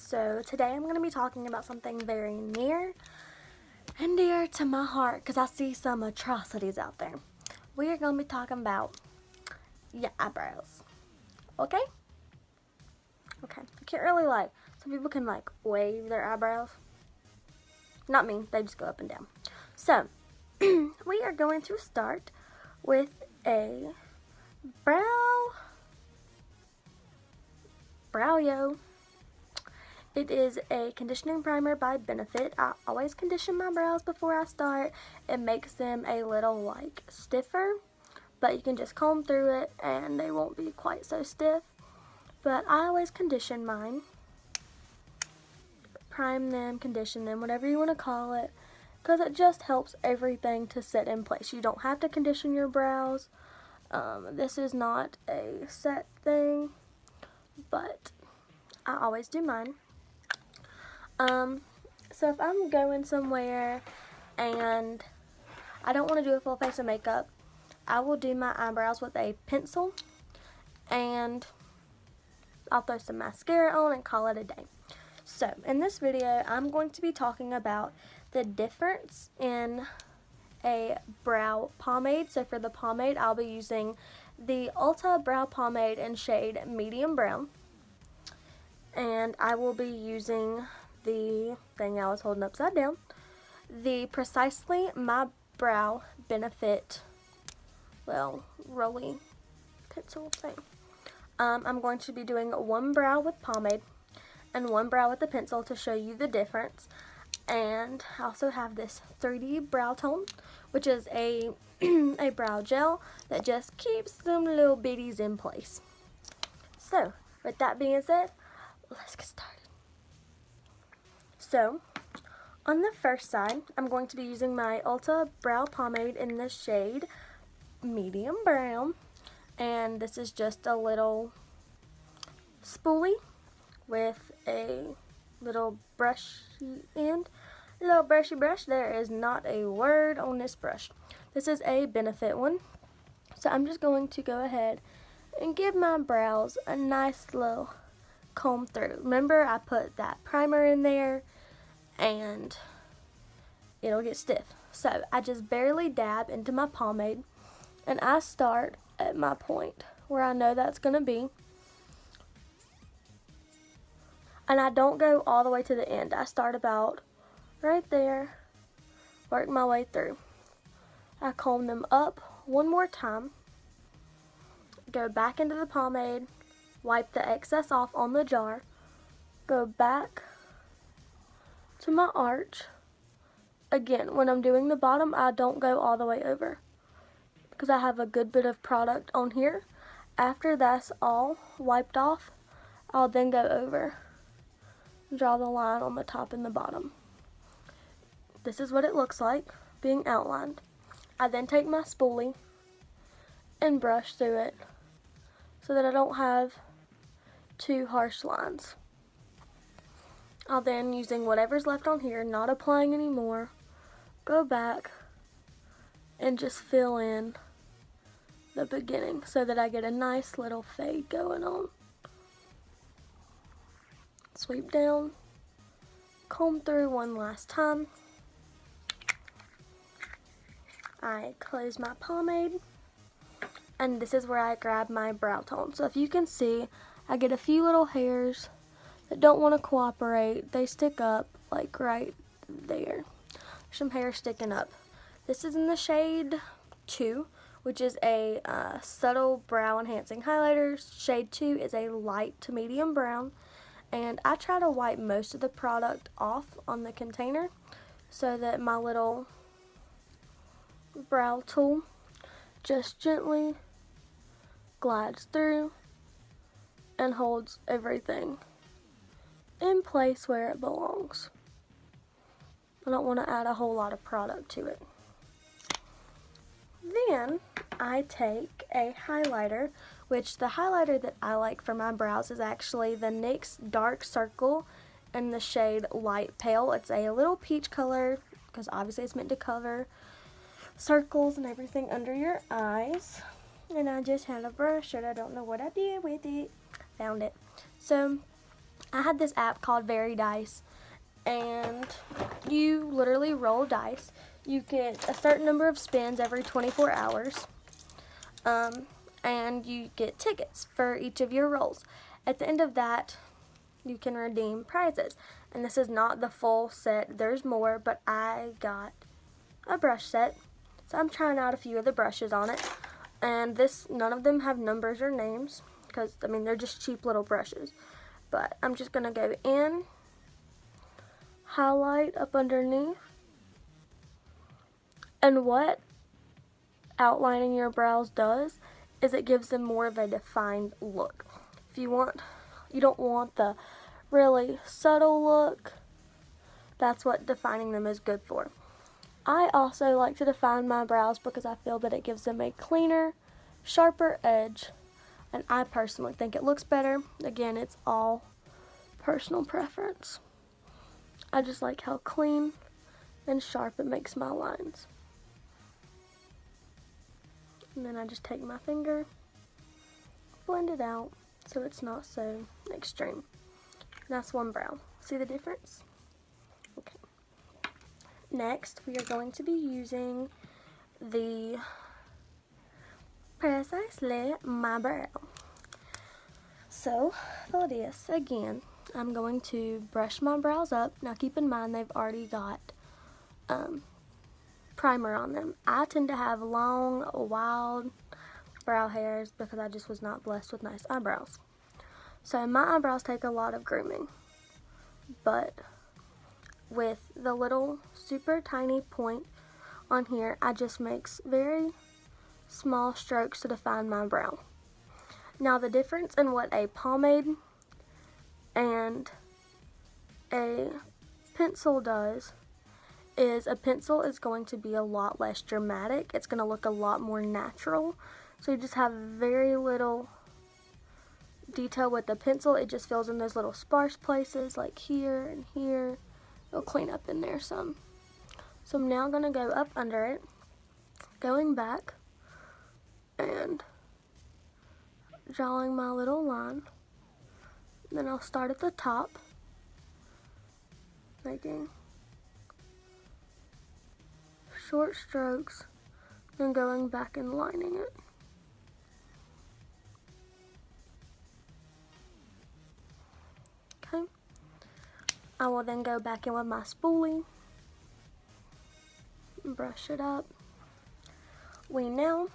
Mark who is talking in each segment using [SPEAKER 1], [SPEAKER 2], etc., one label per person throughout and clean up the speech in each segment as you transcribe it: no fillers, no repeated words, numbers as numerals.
[SPEAKER 1] So today I'm going to be talking about something very near and dear to my heart because I see some atrocities out there. We are going to be talking about your eyebrows. Okay? Okay. I can't really some people can wave their eyebrows. Not me, they just go up and down. So, we are going to start with a Brow-Yo. It is a conditioning primer by Benefit. I always condition my brows before I start. It makes them a little stiffer, but you can just comb through it and they won't be quite so stiff. But I always condition mine. Prime them, condition them, whatever you want to call it, because it just helps everything to sit in place. You don't have to condition your brows. This is not a set thing, but I always do mine. So if I'm going somewhere and I don't want to do a full face of makeup, I will do my eyebrows with a pencil and I'll throw some mascara on and call it a day. So in this video, I'm going to be talking about the difference in a brow pomade. So for the pomade, I'll be using the Ulta Brow Pomade in shade Medium Brown. And I will be using the thing I was holding upside down, the Precisely My Brow Benefit, rolly pencil thing. I'm going to be doing one brow with pomade and one brow with the pencil to show you the difference. And I also have this 3D brow tone, which is a brow gel that just keeps them little bitties in place. So, with that being said, let's get started. So, on the first side, I'm going to be using my Ulta Brow Pomade in the shade Medium Brown. And this is just a little spoolie with a little brushy end. Little brushy brush. There is not a word on this brush. This is a Benefit one. So I'm just going to go ahead and give my brows a nice little comb through. Remember, I put that primer in there and it'll get stiff. So I just barely dab into my pomade and I start at my point where I know that's going to be. And I don't go all the way to the end. I start about right there, work my way through. I comb them up one more time, go back into the pomade, wipe the excess off on the jar, go back to my arch. Again, when I'm doing the bottom, I don't go all the way over because I have a good bit of product on here. After that's all wiped off, I'll then go over, draw the line on the top and the bottom. This is what it looks like being outlined. I then take my spoolie and brush through it so that I don't have too harsh lines. I'll then, using whatever's left on here, not applying anymore, go back and just fill in the beginning so that I get a nice little fade going on. Sweep down, comb through one last time. I close my pomade, and this is where I grab my brow tone. So if you can see, I get a few little hairs that don't want to cooperate. They stick up right there. Some hair sticking up. This is in the shade 2, which is a subtle brow enhancing highlighter. Shade 2 is a light to medium brown. And I try to wipe most of the product off on the container so that my little brow tool just gently glides through and holds everything in place where it belongs. I don't want to add a whole lot of product to it. Then I take a highlighter, which the highlighter that I like for my brows is actually the NYX Dark Circle in the shade Light Pale. It's a little peach color because obviously it's meant to cover circles and everything under your eyes. And I just had a brush and I don't know what I did with it. Found it. So I had this app called Very Dice, and you literally roll dice. You get a certain number of spins every 24 hours, and you get tickets for each of your rolls. At the end of that, you can redeem prizes. And this is not the full set. There's more, but I got a brush set. So I'm trying out a few of the brushes on it. And none of them have numbers or names, because, I mean, they're just cheap little brushes. But I'm just going to go in, highlight up underneath. And what outlining your brows does is it gives them more of a defined look. If you don't want the really subtle look, that's what defining them is good for. I also like to define my brows because I feel that it gives them a cleaner, sharper edge, and I personally think it looks better. Again, it's all personal preference. I just like how clean and sharp it makes my lines. And then I just take my finger, blend it out so it's not so extreme. That's one brow. See the difference? Okay. Next, we are going to be using the Precisely My Brow. So, for this, again, I'm going to brush my brows up. Now, keep in mind they've already got primer on them. I tend to have long, wild brow hairs because I just was not blessed with nice eyebrows. So my eyebrows take a lot of grooming, but with the little super tiny point on here, I just makes very small strokes to define my brow. Now the difference in what a pomade and a pencil does is a pencil is going to be a lot less dramatic. It's going to look a lot more natural. So you just have very little detail with the pencil. It just fills in those little sparse places like here and here. It'll clean up in there some. So I'm now going to go up under it, going back and drawing my little line. Then I'll start at the top, making short strokes, then going back and lining it. Okay. I will then go back in with my spoolie, brush it up. We now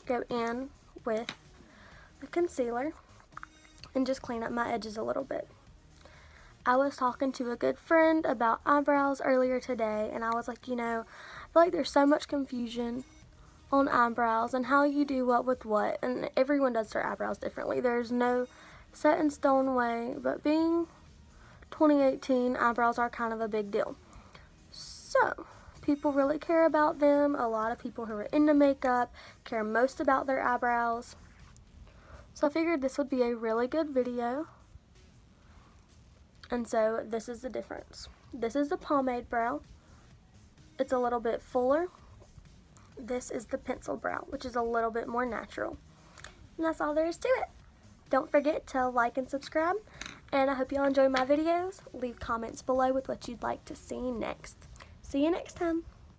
[SPEAKER 1] go in with the concealer and just clean up my edges a little bit. I was talking to a good friend about eyebrows earlier today, and I was like, I feel like there's so much confusion on eyebrows and how you do what with what, and everyone does their eyebrows differently. There's no set in stone way, but being 2018, eyebrows are kind of a big deal. So, people really care about them. A lot of people who are into makeup care most about their eyebrows. So I figured this would be a really good video. And so this is the difference. This is the pomade brow. It's a little bit fuller. This is the pencil brow, which is a little bit more natural. And that's all there is to it. Don't forget to like and subscribe. And I hope you all enjoy my videos. Leave comments below with what you'd like to see next. See you next time.